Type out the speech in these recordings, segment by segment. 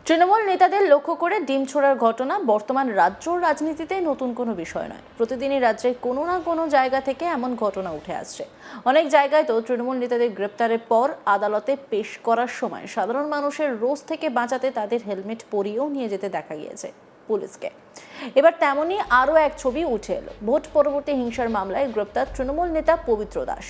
তৃণমূল নেতাদের লক্ষ্য করে ডিম ছোড়ার ঘটনা বর্তমান রাজ্য রাজনীতিতে নতুন কোনো বিষয় নয়। প্রতিদিনই রাজ্যে কোনো না কোনো জায়গা থেকে এমন ঘটনা উঠে আসছে। অনেক জায়গায় তো তৃণমূল নেতাদের গ্রেপ্তারের পর আদালতে পেশ করার সময় সাধারণ মানুষের রোষ থেকে বাঁচাতে তাদের হেলমেট পরিয়েও নিয়ে যেতে দেখা গিয়েছে পুলিশকে। এবার তেমনই আরও এক ছবি উঠে এলো। ভোট পরবর্তী হিংসার মামলায় গ্রেপ্তার তৃণমূল নেতা পবিত্র দাস।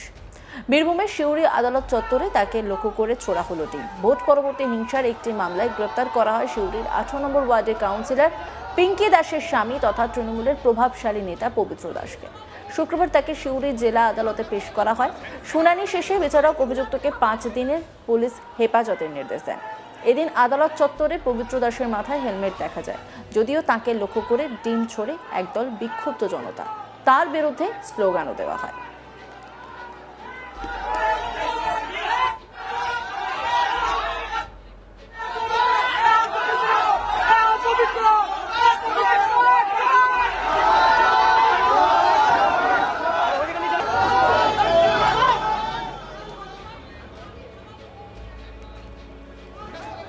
বীরভূমের সিউড়ি আদালত চত্বরে তাকে লক্ষ্য করে ছোড়া হলো ডিম। ভোট পরবর্তী হিংসার একটি মামলায় গ্রেপ্তার করা হয় সিউড়ির 18 নম্বর ওয়ার্ডের কাউন্সিলর পিঙ্কি দাসের স্বামী তথা তৃণমূলের প্রভাবশালী নেতা পবিত্র দাসকে। শুক্রবার তাকে সিউড়ি জেলা আদালতে পেশ করা হয়। শুনানি শেষে বিচারক অভিযুক্তকে 5 দিনের পুলিশ হেফাজতের নির্দেশ দেন। এদিন আদালত চত্বরে পবিত্র দাসের মাথায় হেলমেট দেখা যায়। যদিও তাকে লক্ষ্য করে ডিম ছোড়ে একদল বিক্ষুব্ধ জনতা। তার বিরুদ্ধে স্লোগানও দেওয়া হয়।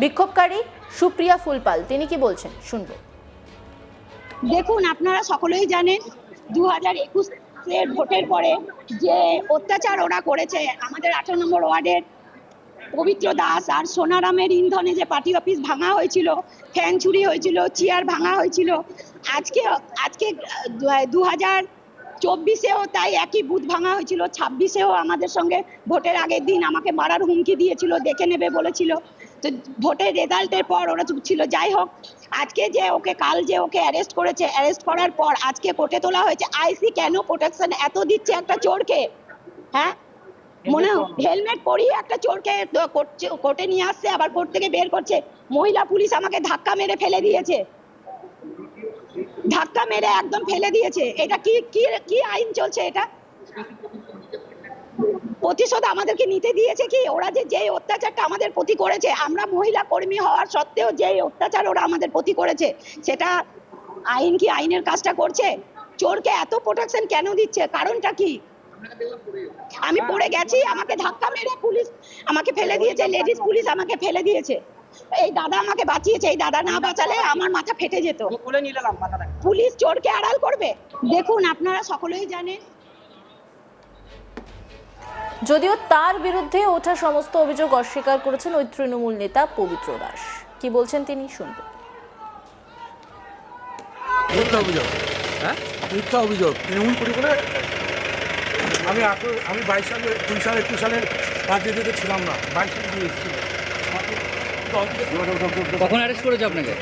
বিক্ষোভকারী সুপ্রিয়া ফুলপাল তিনি কি বলছেন শুনবো। দেখুন, আপনারা সকলেই জানেন 2021-এর ভোটের পরে যে অত্যাচার ওরা করেছে আমাদের 18 নম্বর ওয়ার্ডের পবিত্র দাস আর সোনারামের ইন্ধনে যে পার্টি অফিস ভাঙা হয়েছিল, ফ্যান চুরি হয়েছিল, চেয়ার ভাঙা হয়েছিল। আজকে 2024-এও তাই একই বুথ ভাঙা হয়েছিল। 26-এও আমাদের সঙ্গে ভোটের আগের দিন আমাকে মারার হুমকি দিয়েছিল, দেখে নেবে বলেছিল। তো ভোটের রেজাল্টের পর ওরা চুপ ছিল। যাই হোক, আজকে যে কাল যে ওকে অ্যারেস্ট করেছে, অ্যারেস্ট করার পর আজকে কোর্টে তোলা হয়েছে। আইসি কেন প্রোটেকশন এত দিচ্ছে একটা চোরকে? হ্যাঁ, মনে হেলমেট পরিয়ে একটা চোরকে কোর্টে নিয়ে আসছে, আবার কোর্ট থেকে বের করছে। মহিলা পুলিশ আমাকে ধাক্কা মেরে ফেলে দিয়েছে, ধাক্কা মেরে একদম ফেলে দিয়েছে। এটা কি কি কি আইন চলছে? এটা প্রতিশোধ আমাদেরকে নিতে দিয়েছে কি? ওরা যে অত্যাচারটা আমাদের প্রতি করেছে, আমরা মহিলা কর্মী হওয়ার সত্ত্বেও যে অত্যাচার ওরা আমাদের প্রতি করেছে, সেটা আইন কি আইনের কাজটা করছে? চোরকে এত প্রোটেকশন কেন দিচ্ছে? কারণটা কি? আমি পড়ে গেছি, আমাকে ধাক্কা মেরে পুলিশ আমাকে ফেলে দিয়েছে, লেডিস পুলিশ আমাকে ফেলে দিয়েছে। এই দাদা আমাকে বাঁচিয়েছে, এই দাদা না বাঁচালে আমার মাথা ফেটে যেত। পুলিশ চোরকে আড়াল করবে? দেখুন, আপনারা সকলেই জানেন। যদিও তার বিরুদ্ধে ওঠা সমস্ত অভিযোগ অস্বীকার করেছেন ওই তৃণমূল নেতা পবিত্র দাস। কি বলছেন তিনি শুনবো। মিথ্যা অভিযোগ তৃণমূল পরিবারে আমি 22 সালে 21 সালের রাজনীতিতে ছিলাম না। 22 সালে দিয়ে এসেছি। কখন অ্যারেস্ট করেছে আপনাকে?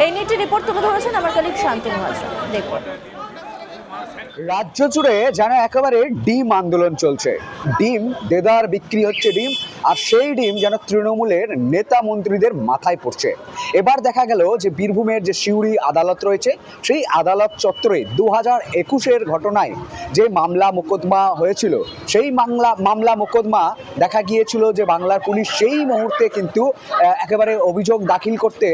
এই নিয়ে একটি রিপোর্ট তুলে ধরেছেন আমার কলিগ শান্তনু হাজরা। দেখুন, রাজ্য জুড়ে যেন একেবারে ডিম আন্দোলন চলছে। ডিম দেদার বিক্রি হচ্ছে ডিম, আর সেই ডিম যেন তৃণমূলের নেতা মন্ত্রীদের মাথায় পড়ছে। এবার দেখা গেল যে বীরভূমের যে সিউড়ি আদালত রয়েছে, সেই আদালত চত্বরে 2021-এর ঘটনায় যে মামলা মোকদ্দমা হয়েছিল, সেই মামলা মোকদ্দমা দেখা গিয়েছিল যে বাংলার পুলিশ সেই মুহূর্তে কিন্তু একেবারে অভিযোগ দাখিল করতে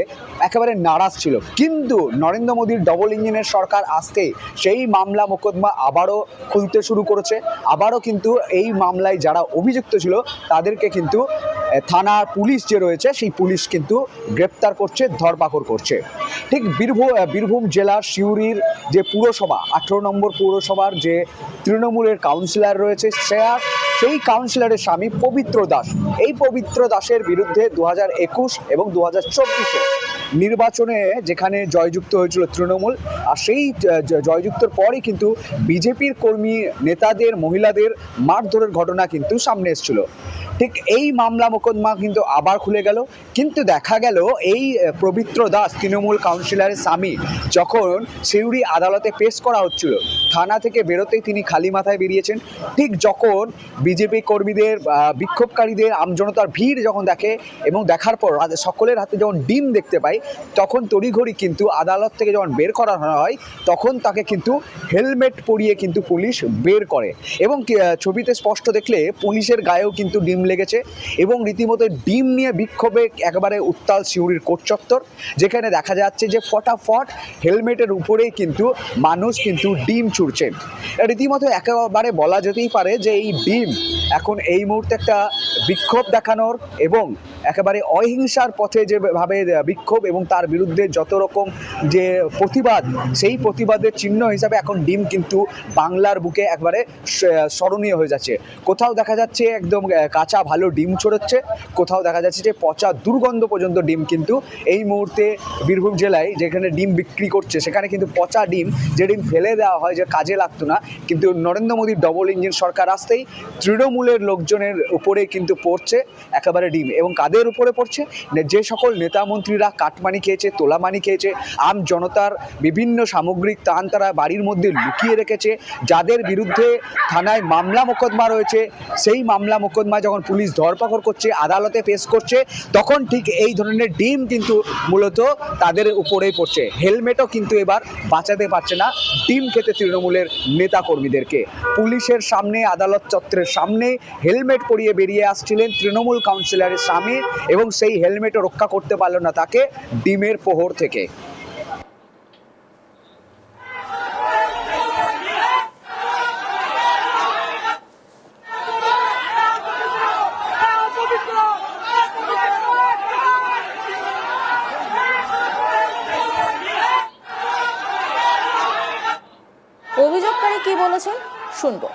একেবারে নারাজ ছিল। কিন্তু নরেন্দ্র মোদীর ডবল ইঞ্জিনের সরকার আসতে সেই মামলা মোকদ্দমা আবারও খুলতে শুরু করেছে। আবারও কিন্তু এই মামলায় যারা অভিযুক্ত ছিল তাদেরকে কিন্তু থানার পুলিশ যে রয়েছে সেই পুলিশ কিন্তু গ্রেপ্তার করছে, ধরপাকড় করছে। ঠিক বীরভূম জেলার সিউড়ির যে পুরসভা 18 নম্বর পৌরসভার যে তৃণমূলের কাউন্সিলর রয়েছে, সেই কাউন্সিলরের স্বামী পবিত্র দাস, এই পবিত্র দাসের বিরুদ্ধে 2021 এবং 2024-এ নির্বাচনে যেখানে জয়যুক্ত হয়েছিল তৃণমূল, আর সেই জয়যুক্তর পরই কিন্তু বিজেপির কর্মী নেতাদের মহিলাদের মারধরের ঘটনা কিন্তু সামনে এসেছিল। ঠিক এই মামলা মোকদ্দমা কিন্তু আবার খুলে গেল। কিন্তু দেখা গেল এই পবিত্র দাস তৃণমূল কাউন্সিলরের স্বামী যখন সিউড়ি আদালতে পেশ করা হচ্ছিল, থানা থেকে বেরোতেই তিনি খালি মাথায় বেরিয়েছেন। ঠিক যখন বিজেপি কর্মীদের, বিক্ষোভকারীদের, আমজনতার ভিড় যখন দেখে এবং দেখার পর সকলের হাতে যখন ডিম দেখতে পায়, তখন তড়িঘড়ি কিন্তু আদালত থেকে যখন বের করা হয় তখন তাকে কিন্তু হেলমেট পরিয়ে কিন্তু পুলিশ বের করে। এবং ছবিতে স্পষ্ট দেখলে পুলিশের গায়েও কিন্তু ডিম লেগেছে এবং রীতিমতো ডিম নিয়ে বিক্ষোভে একেবারে উত্তাল সিউড়ির কোর্ট চত্বর, যেখানে দেখা যাচ্ছে যে ফটাফট হেলমেটের উপরেই কিন্তু মানুষ কিন্তু ডিম ছুড়ছে। রীতিমতো একেবারে বলা যেতেই পারে যে এই ডিম এখন এই মুহূর্তে একটা বিক্ষোভ দেখানোর এবং একেবারে অহিংসার পথে যেভাবে বিক্ষোভ এবং তার বিরুদ্ধে যত রকম যে প্রতিবাদ, সেই প্রতিবাদের চিহ্ন হিসাবে এখন ডিম কিন্তু বাংলার বুকে একবারে স্মরণীয় হয়ে যাচ্ছে। কোথাও দেখা যাচ্ছে একদম কাঁচা ভালো ডিম ছড়াচ্ছে, কোথাও দেখা যাচ্ছে যে পচা দুর্গন্ধ পর্যন্ত ডিম কিন্তু এই মুহূর্তে বীরভূম জেলায় যেখানে ডিম বিক্রি করছে সেখানে কিন্তু পচা ডিম, যে ডিম ফেলে দেওয়া হয় যে কাজে লাগতো না, কিন্তু নরেন্দ্র মোদীর ডবল ইঞ্জিন সরকার আসতেই তৃণমূলের লোকজনের উপরে কিন্তু পড়ছে একেবারে ডিম। এবং কাদের উপরে পড়ছে? যে সকল নেতা মন্ত্রীরা কাটমানি খেয়েছে, তোলামানি খেয়েছে, আম জনতার বিভিন্ন সামগ্রিক ত্রাণ তারা বাড়ির মধ্যে লুকিয়ে রেখেছে, যাদের বিরুদ্ধে থানায় মামলা মোকদ্দমা রয়েছে, সেই মামলা মোকদ্দমা যখন পুলিশ ধরপাকড় করছে, আদালতে পেশ করছে, তখন ঠিক এই ধরনের ডিম কিন্তু মূলত তাদের উপরেই পড়ছে। হেলমেটও কিন্তু এবার বাঁচাতে পারছে না ডিম খেতে তৃণমূলের নেতা কর্মীদেরকে। পুলিশের সামনে, আদালত চত্বরের সামনে হেলমেট পরিয়ে বেরিয়ে আসছিলেন তৃণমূল কাউন্সিলরের স্বামী এবং সেই হেলমেটও রক্ষা করতে পারল না তাকে ডিমের প্রহর থেকে। অভিযোগকারী কি বলেছেন শুনবো।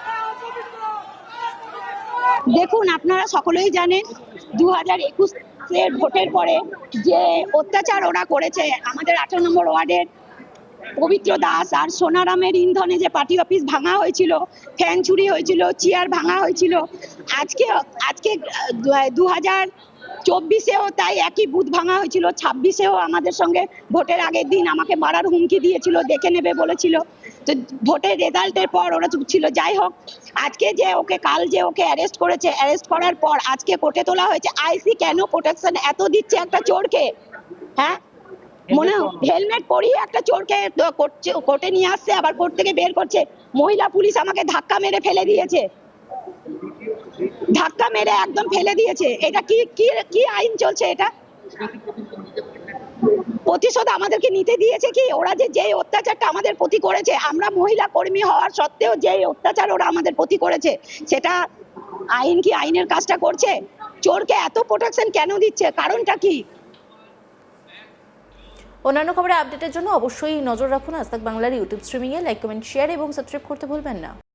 দেখুন, আপনারা সকলেই জানেন 2021-এর ভোটের পরে যে অত্যাচার ওরা করেছে আমাদের 18 নম্বর ওয়ার্ডের পবিত্র দাস আর সোনারামের ইন্ধনে, যে পার্টি অফিস ভাঙা হয়েছিল, ফ্যান চুরি হয়েছিল, চেয়ার ভাঙা হয়েছিল। আজকে 2024-এও তাই একই বুথ ভাঙা হয়েছিল, 26-এও আমাদের সঙ্গে ভোটের আগের দিন আমাকে মারার হুমকি দিয়েছিল, দেখে নেবে বলেছিল। তো ভোটের রেজাল্টের পর ওরা চুপ ছিল। যাই হোক, আজকে যে কাল যে ওকে অ্যারেস্ট করেছে, অ্যারেস্ট করার পর আজকে কোর্টে তোলা হয়েছে। আইসি কেন প্রোটেকশন এত দিচ্ছে একটা চোরকে? হ্যাঁ, মনে হেলমেট পরিয়ে একটা চোরকে কোর্টে নিয়ে আসছে, আবার কোর্ট থেকে বের করছে। মহিলা পুলিশ আমাকে ধাক্কা মেরে ফেলে দিয়েছে, ধাক্কা মেরে একদম ফেলে দিয়েছে। এটা কি কি কি আইন চলছে? এটা প্রতিশোধ আমাদেরকে নিতে দিয়েছে কি? ওরা যে অত্যাচারটা আমাদের প্রতি করেছে, আমরা মহিলা কর্মী হওয়ার সত্ত্বেও যে অত্যাচার ওরা আমাদের প্রতি করেছে, সেটা আইন কি আইনের কাজটা করছে? চোরকে এত প্রোটেকশন কেন দিচ্ছে? কারণটা কি? অন্যান্য খবরের আপডেটের জন্য অবশ্যই নজর রাখুন আজ তাক বাংলার ইউটিউব স্ট্রিমিংয়ে। লাইক, কমেন্ট, শেয়ার এবং সাবস্ক্রাইব করতে ভুলবেন না।